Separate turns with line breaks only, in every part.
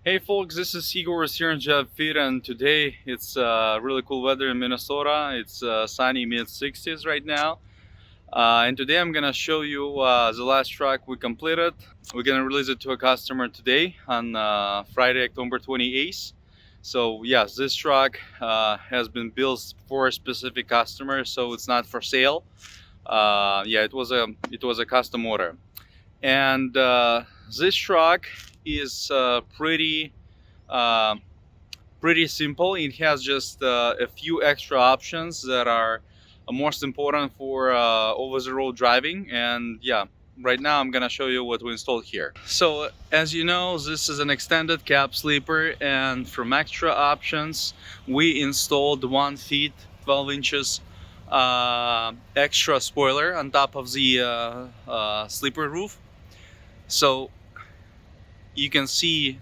Hey folks, this is Igor here in Upfit, and today it's really cool weather in Minnesota. It's sunny mid-60s right now, and today I'm gonna show you the last truck we completed. We're gonna release it to a customer today on Friday, October 28th. So yes, this truck has been built for a specific customer, so it's not for sale. Yeah, it was a custom order, and this truck is uh, pretty simple. It has just a few extra options that are most important for over-the-road driving. And yeah, right now I'm gonna show you what we installed here. So as you know, this is an extended cab sleeper, and from extra options we installed 1 feet 12 inches extra spoiler on top of the sleeper roof. So you can see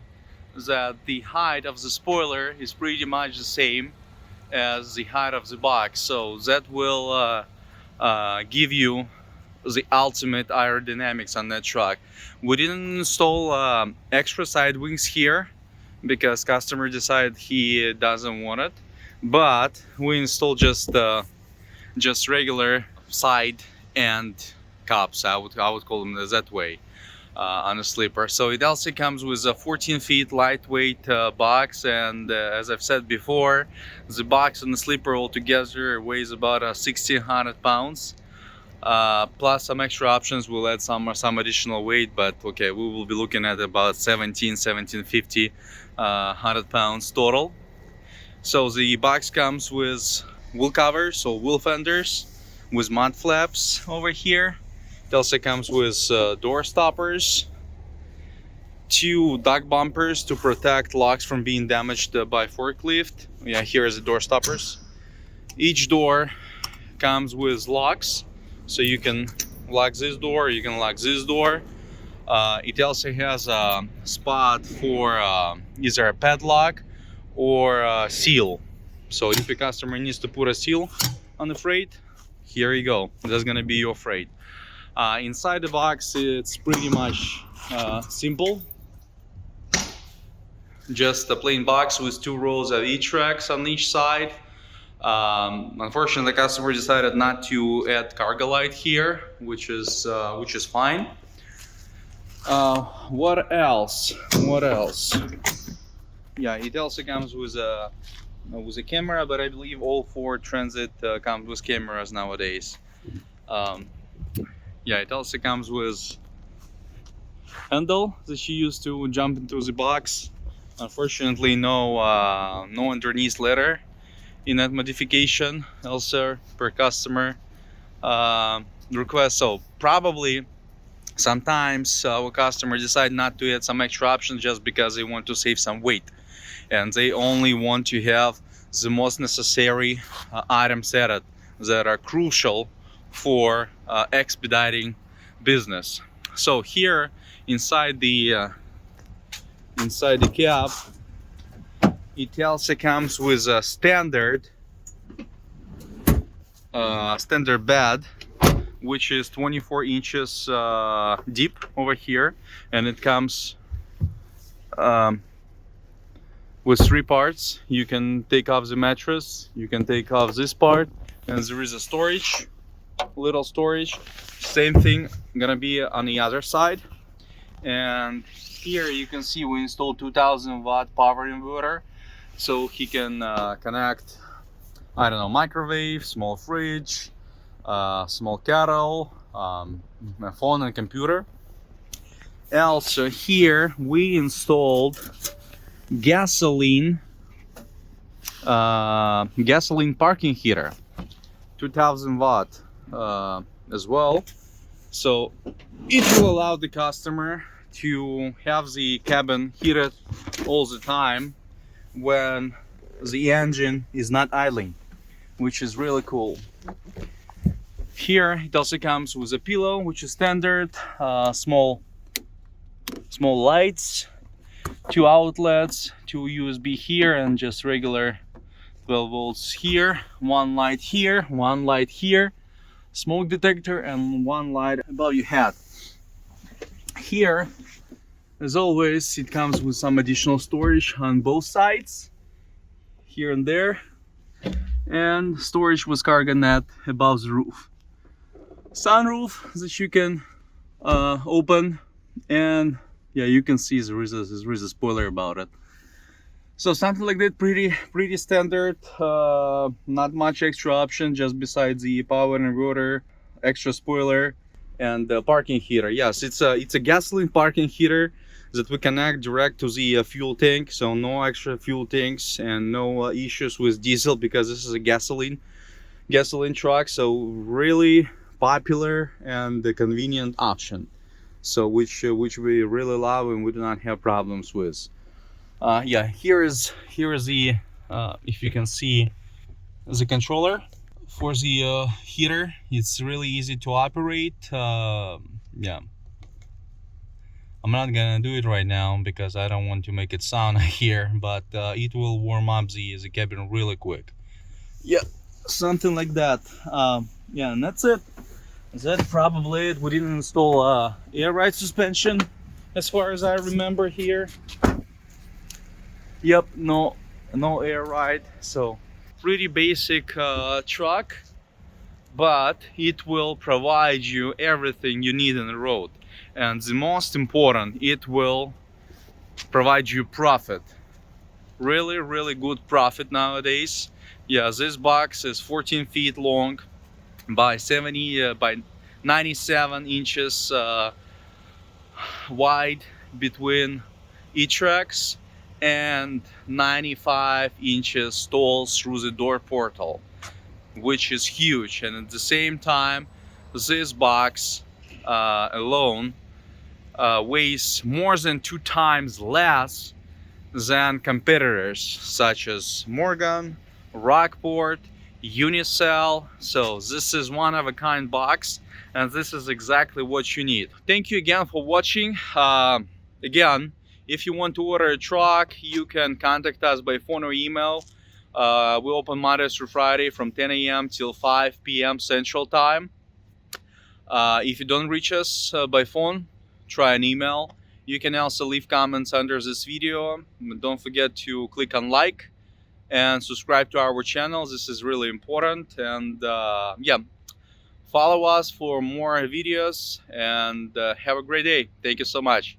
that the height of the spoiler is pretty much the same as the height of the box, so that will give you the ultimate aerodynamics on that truck. We didn't install extra side wings here because customer decided he doesn't want it, but we installed just regular side and cups. I would call them that way. On a sleeper. So it also comes with a 14 feet lightweight box, and as I've said before, the box and the sleeper altogether weighs about 1,600 pounds. Plus some extra options will add some additional weight, but okay, we will be looking at about 1750 100 pounds total. So the box comes with wheel covers or wheel fenders with mud flaps over here. It also comes with door stoppers, 2 duck bumpers to protect locks from being damaged by forklift. Yeah, here is the door stoppers. Each door comes with locks, so you can lock this door, you can lock this door. It also has a spot for either a padlock or a seal. So if a customer needs to put a seal on the freight, here you go. That's gonna be your freight. Inside the box, it's pretty much simple. Just a plain box with 2 rows of E-tracks on each side. Unfortunately, the customer decided not to add cargo light here, which is fine. What else? Yeah, it also comes with a camera, but I believe all Ford Transit comes with cameras nowadays. Yeah, it also comes with handle that you use to jump into the box. Unfortunately, no underneath letter in that modification, also per customer request. So probably sometimes our customer decide not to add some extra options just because they want to save some weight, and they only want to have the most necessary items added that are crucial for expediting business. So here inside the cab, it also comes with a standard bed, which is 24 inches deep over here, and it comes with 3 parts. You can take off the mattress, you can take off this part, and there is a little storage. Same thing gonna be on the other side. And here you can see we installed 2000 watt power inverter, so he can connect, I don't know, microwave, small fridge, small kettle, a phone and computer. Also here we installed gasoline parking heater, 2000 watt as well. So it will allow the customer to have the cabin heated all the time when the engine is not idling, which is really cool. Here it also comes with a pillow, which is standard, small lights, 2 outlets, 2 USB here, and just regular 12 volts here, 1 light here, 1 light here, smoke detector, and 1 light above your head. Here As always, it comes with some additional storage on both sides, here and there, and storage with cargo net above the roof. Sunroof that you can open, and yeah, you can see there is a spoiler about it. So something like that, pretty standard. Not much extra option, just besides the power inverter, extra spoiler, and the parking heater. Yes, it's a gasoline parking heater that we connect direct to the fuel tank, so no extra fuel tanks and no issues with diesel, because this is a gasoline truck. So really popular and a convenient option, so which we really love and we do not have problems with. Yeah, here is the if you can see, the controller for the heater. It's really easy to operate. Yeah, I'm not gonna do it right now because I don't want to make it sound here, but it will warm up the cabin really quick. Yeah, something like that. Yeah, and that's it. That's probably it. We didn't install air ride suspension as far as I remember here. Yep, no air ride. So pretty basic truck, but it will provide you everything you need on the road, and the most important, it will provide you profit. Really good profit nowadays. Yeah, this box is 14 feet long by 97 inches wide between each racks, and 95 inches tall through the door portal, which is huge. And at the same time, this box alone weighs more than 2 times less than competitors such as Morgan, Rockport, Unicell. So this is one of a kind box, and this is exactly what you need. Thank you again for watching. Again, if you want to order a truck, you can contact us by phone or email. We open Mondays through Friday from 10 a.m. till 5 p.m. Central Time. If you don't reach us by phone, try an email. You can also leave comments under this video. Don't forget to click on like and subscribe to our channel. This is really important. And yeah, follow us for more videos, and have a great day. Thank you so much.